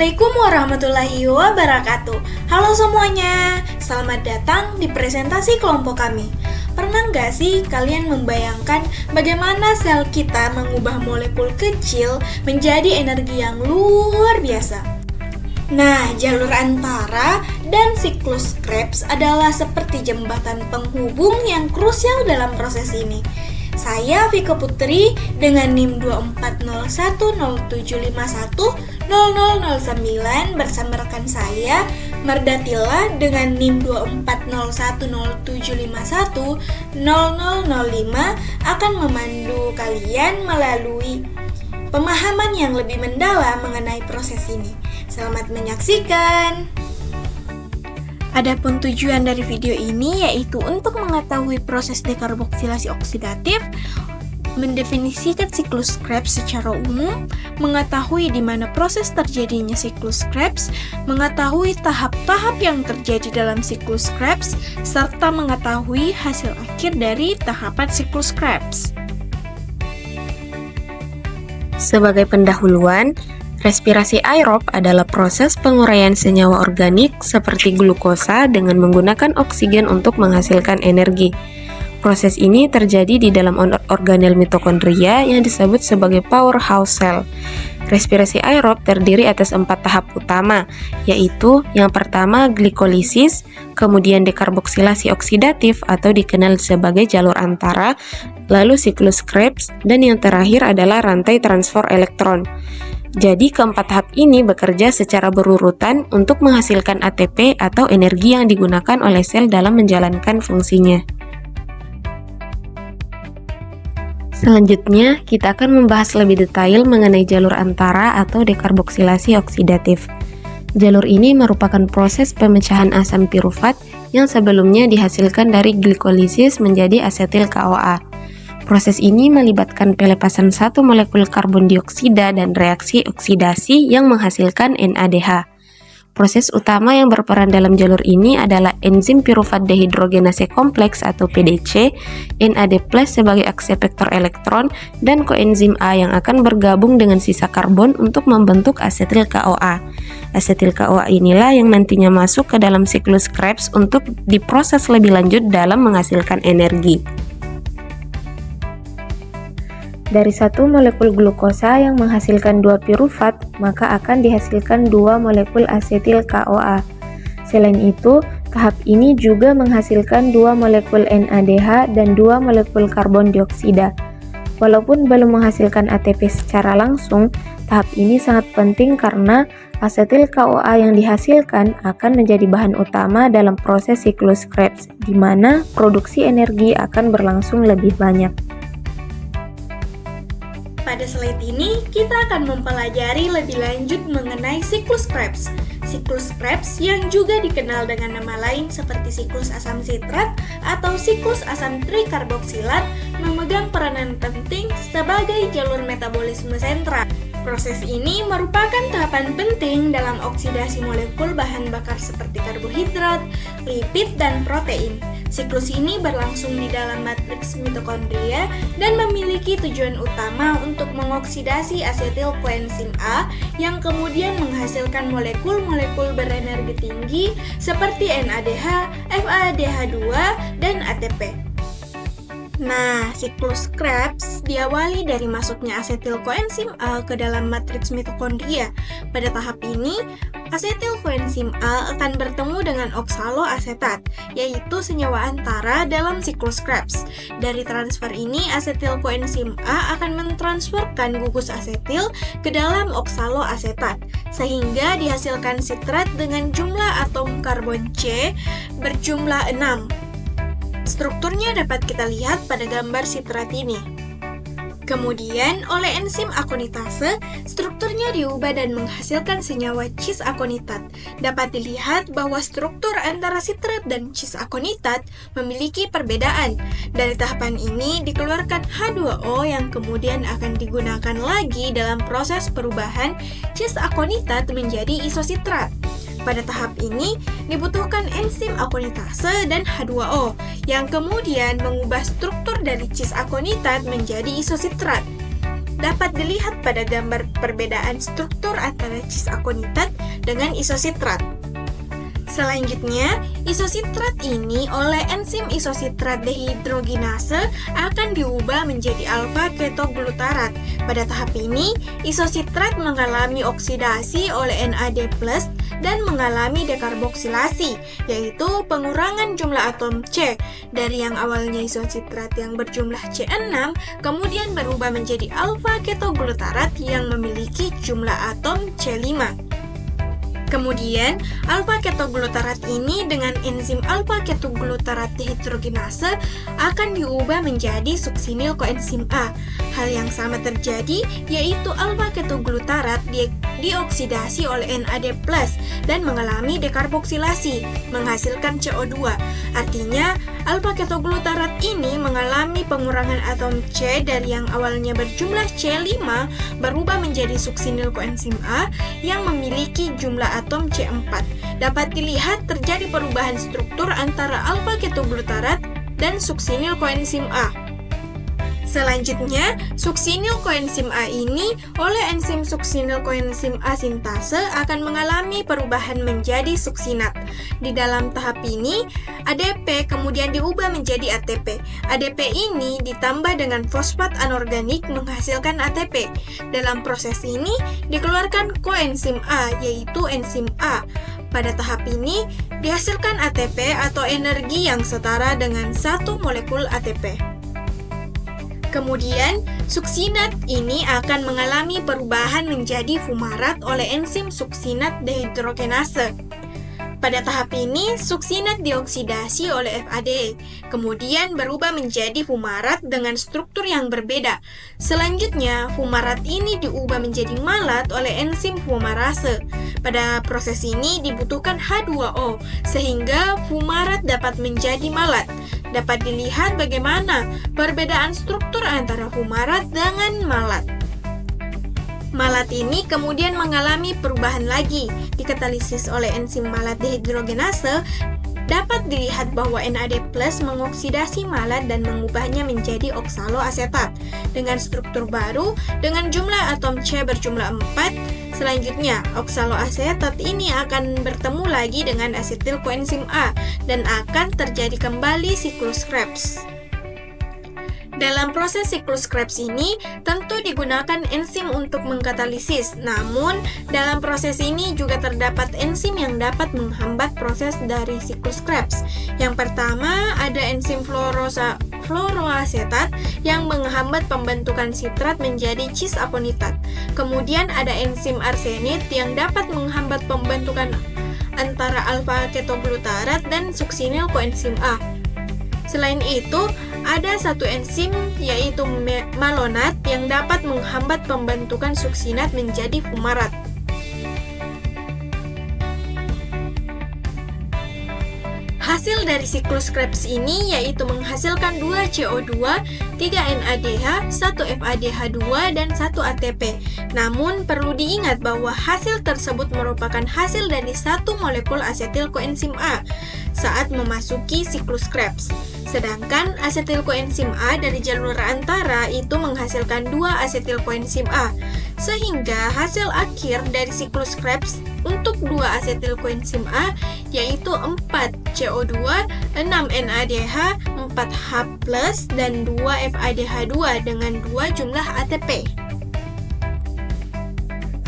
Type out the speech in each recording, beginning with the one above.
Assalamualaikum warahmatullahi wabarakatuh. Halo semuanya, selamat datang di presentasi kelompok kami. Pernah nggak sih kalian membayangkan bagaimana sel kita mengubah molekul kecil menjadi energi yang luar biasa? Nah, jalur antara dan siklus Krebs adalah seperti jembatan penghubung yang krusial dalam proses ini. Saya Vika Putri dengan NIM 24017510009 bersama rekan saya Mardatila dengan NIM 24017510005 akan memandu kalian melalui pemahaman yang lebih mendalam mengenai proses ini. Selamat menyaksikan. Adapun tujuan dari video ini yaitu untuk mengetahui proses dekarboksilasi oksidatif, mendefinisikan siklus Krebs secara umum, mengetahui di mana proses terjadinya siklus Krebs, mengetahui tahap-tahap yang terjadi dalam siklus Krebs, serta mengetahui hasil akhir dari tahapan siklus Krebs. Sebagai pendahuluan, respirasi aerob adalah proses penguraian senyawa organik seperti glukosa dengan menggunakan oksigen untuk menghasilkan energi. Proses ini terjadi di dalam organel mitokondria yang disebut sebagai powerhouse cell. Respirasi aerob terdiri atas 4 tahap utama, yaitu yang pertama glikolisis, kemudian dekarboksilasi oksidatif atau dikenal sebagai jalur antara, lalu siklus Krebs, dan yang terakhir adalah rantai transfer elektron. Jadi keempat tahap ini bekerja secara berurutan untuk menghasilkan ATP atau energi yang digunakan oleh sel dalam menjalankan fungsinya. Selanjutnya, kita akan membahas lebih detail mengenai jalur antara atau dekarboksilasi oksidatif. Jalur ini merupakan proses pemecahan asam pirufat yang sebelumnya dihasilkan dari glikolisis menjadi asetil CoA. Proses ini melibatkan pelepasan satu molekul karbon dioksida dan reaksi oksidasi yang menghasilkan NADH. Proses utama yang berperan dalam jalur ini adalah enzim pirufat dehidrogenase kompleks atau PDC, NAD+ sebagai akseptor elektron, dan koenzim A yang akan bergabung dengan sisa karbon untuk membentuk asetil CoA. Asetil CoA inilah yang nantinya masuk ke dalam siklus Krebs untuk diproses lebih lanjut dalam menghasilkan energi. Dari satu molekul glukosa yang menghasilkan 2 pirufat, maka akan dihasilkan 2 molekul asetil CoA. Selain itu, tahap ini juga menghasilkan 2 molekul NADH dan 2 molekul karbon dioksida. Walaupun belum menghasilkan ATP secara langsung, tahap ini sangat penting karena asetil CoA yang dihasilkan akan menjadi bahan utama dalam proses siklus Krebs, di mana produksi energi akan berlangsung lebih banyak. Pada slide ini, kita akan mempelajari lebih lanjut mengenai siklus Krebs. Siklus Krebs yang juga dikenal dengan nama lain seperti siklus asam sitrat atau siklus asam trikarboksilat memegang peranan penting sebagai jalur metabolisme sentral. Proses ini merupakan tahapan penting dalam oksidasi molekul bahan bakar seperti karbohidrat, lipid, dan protein. Siklus ini berlangsung di dalam matriks mitokondria dan memiliki tujuan utama untuk mengoksidasi asetil koenzim A yang kemudian menghasilkan molekul-molekul berenergi tinggi seperti NADH, FADH2, dan ATP. Nah, siklus Krebs diawali dari masuknya asetil koenzim A ke dalam matriks mitokondria. Pada tahap ini, asetil koenzim A akan bertemu dengan oksaloasetat, yaitu senyawa antara dalam siklus Krebs. Dari transfer ini, asetil koenzim A akan mentransferkan gugus asetil ke dalam oksaloasetat, sehingga dihasilkan sitrat dengan jumlah atom karbon C berjumlah 6. Strukturnya dapat kita lihat pada gambar sitrat ini. Kemudian, oleh enzim akonitase, strukturnya diubah dan menghasilkan senyawa cis akonitat. Dapat dilihat bahwa struktur antara sitrat dan cis akonitat memiliki perbedaan. Dari tahapan ini dikeluarkan H2O yang kemudian akan digunakan lagi dalam proses perubahan cis akonitat menjadi isositrat. Pada tahap ini, dibutuhkan enzim akonitase dan H2O, yang kemudian mengubah struktur dari cis akonitat menjadi isositrat. dapat dilihat pada gambar perbedaan struktur antara cis-akonitat dengan isositrat. Selanjutnya, isositrat ini oleh enzim isositrat dehidrogenase akan diubah menjadi alfa-ketoglutarat. Pada tahap ini, isositrat mengalami oksidasi oleh NAD+ dan mengalami dekarboksilasi, yaitu pengurangan jumlah atom C dari yang awalnya isositrat yang berjumlah C6, kemudian berubah menjadi alfa-ketoglutarat yang memiliki jumlah atom C5. Kemudian, alfa-ketoglutarat ini dengan enzim alfa-ketoglutarat dehidrogenase akan diubah menjadi suksinil koenzim A. Hal yang sama terjadi, yaitu alfa-ketoglutarat dioksidasi oleh NAD+ dan mengalami dekarboksilasi, menghasilkan CO2. Artinya, alfa-ketoglutarat ini mengalami pengurangan atom C dari yang awalnya berjumlah C5 berubah menjadi suksinil koenzim A yang memiliki jumlah atom C4. Dapat dilihat terjadi perubahan struktur antara alfa-ketoglutarat dan suksinil koenzim A. Selanjutnya, suksinil koenzim A ini oleh enzim suksinil koenzim A sintase akan mengalami perubahan menjadi suksinat. Di dalam tahap ini, ADP kemudian diubah menjadi ATP. ADP ini ditambah dengan fosfat anorganik menghasilkan ATP. Dalam proses ini, dikeluarkan koenzim A, yaitu enzim A. Pada tahap ini, dihasilkan ATP atau energi yang setara dengan 1 molekul ATP. Kemudian, suksinat ini akan mengalami perubahan menjadi fumarat oleh enzim suksinat dehidrogenase. Pada tahap ini, suksinat dioksidasi oleh FAD, kemudian berubah menjadi fumarat dengan struktur yang berbeda. Selanjutnya, fumarat ini diubah menjadi malat oleh enzim fumarase. Pada proses ini dibutuhkan H2O, sehingga fumarat dapat menjadi malat. Dapat dilihat bagaimana perbedaan struktur antara fumarat dengan malat. Malat ini kemudian mengalami perubahan lagi, dikatalisis oleh enzim malat dehidrogenase. Dapat dilihat bahwa NAD+ mengoksidasi malat dan mengubahnya menjadi oksaloasetat dengan struktur baru dengan jumlah atom C berjumlah 4. Selanjutnya, oksaloasetat ini akan bertemu lagi dengan asetil koenzim A dan akan terjadi kembali siklus Krebs. Dalam proses siklus Krebs ini, tentu digunakan enzim untuk mengkatalisis. Namun, dalam proses ini juga terdapat enzim yang dapat menghambat proses dari siklus Krebs. Yang pertama, ada enzim fluoroasetat yang menghambat pembentukan sitrat menjadi cis-akonitat. Kemudian ada enzim arsenit yang dapat menghambat pembentukan antara alfa-ketoglutarat dan suksinil koenzim A. Selain itu, ada satu enzim yaitu malonat yang dapat menghambat pembentukan suksinat menjadi fumarat. Hasil dari siklus Krebs ini yaitu menghasilkan 2 CO2, 3 NADH, 1 FADH2, dan 1 ATP. Namun, perlu diingat bahwa hasil tersebut merupakan hasil dari 1 molekul asetil koenzim A saat memasuki siklus Krebs. Sedangkan asetil koenzim A dari jalur antara itu menghasilkan 2 asetil koenzim A. Sehingga hasil akhir dari siklus Krebs untuk 2 asetil koenzim A yaitu 4 CO2, 6 NADH, 4 H+, dan 2 FADH2 dengan 2 jumlah ATP.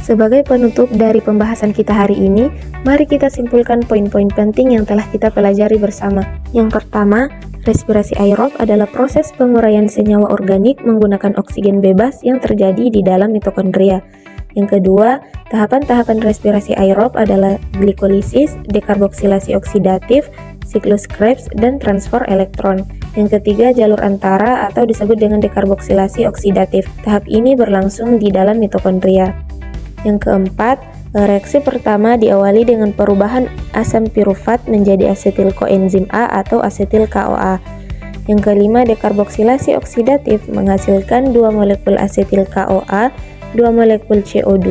Sebagai penutup dari pembahasan kita hari ini, mari kita simpulkan poin-poin penting yang telah kita pelajari bersama. Yang pertama, respirasi aerob adalah proses penguraian senyawa organik menggunakan oksigen bebas yang terjadi di dalam mitokondria. Yang kedua, tahapan-tahapan respirasi aerob adalah glikolisis, dekarboksilasi oksidatif, siklus Krebs, dan transfer elektron. Yang ketiga, jalur antara atau disebut dengan dekarboksilasi oksidatif. Tahap ini berlangsung di dalam mitokondria. Yang keempat, reaksi pertama diawali dengan perubahan asam pirufat menjadi asetil koenzim A atau asetil KOA. Yang kelima, dekarboksilasi oksidatif menghasilkan 2 molekul asetil KOA, 2 molekul CO2,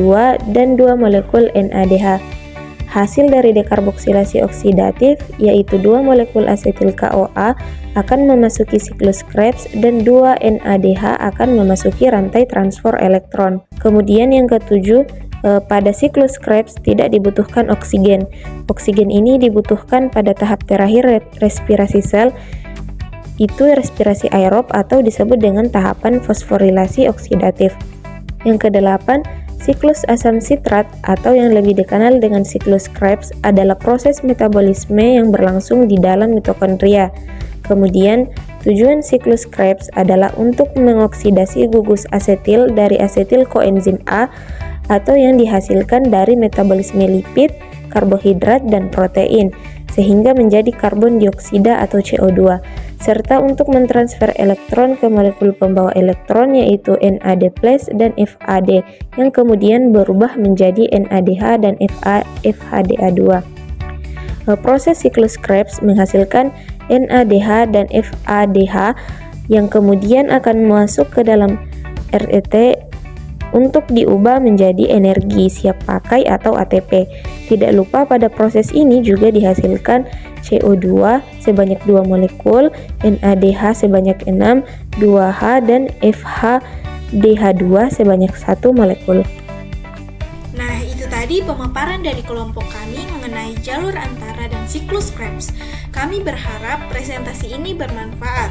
dan 2 molekul NADH. Hasil dari dekarboksilasi oksidatif, yaitu 2 molekul asetil KOA akan memasuki siklus Krebs dan 2 NADH akan memasuki rantai transfer elektron. Kemudian yang ketujuh, pada siklus Krebs tidak dibutuhkan oksigen. Oksigen ini dibutuhkan pada tahap terakhir respirasi sel, itu respirasi aerob atau disebut dengan tahapan fosforilasi oksidatif. Yang kedelapan, siklus asam sitrat atau yang lebih dikenal dengan siklus Krebs adalah proses metabolisme yang berlangsung di dalam mitokondria. Kemudian, tujuan siklus Krebs adalah untuk mengoksidasi gugus asetil dari asetil koenzim A atau yang dihasilkan dari metabolisme lipid, karbohidrat, dan protein, sehingga menjadi karbon dioksida atau CO2, serta untuk mentransfer elektron ke molekul pembawa elektron yaitu NAD+ dan FAD yang kemudian berubah menjadi NADH dan FHDA2. Proses siklus Krebs menghasilkan NADH dan FADH yang kemudian akan masuk ke dalam RET untuk diubah menjadi energi siap pakai atau ATP. Tidak lupa pada proses ini juga dihasilkan CO2 sebanyak 2 molekul, NADH sebanyak 6, 2H, dan FHDH2 sebanyak 1 molekul. Nah, itu tadi pemaparan dari kelompok kami mengenai jalur antara dan siklus Krebs. Kami berharap presentasi ini bermanfaat.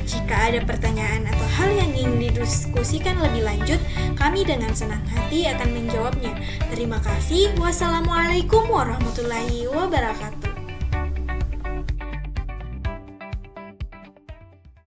Jika ada pertanyaan atau hal yang ingin didiskusikan lebih lanjut, kami dengan senang hati akan menjawabnya. Terima kasih. Wassalamualaikum warahmatullahi wabarakatuh.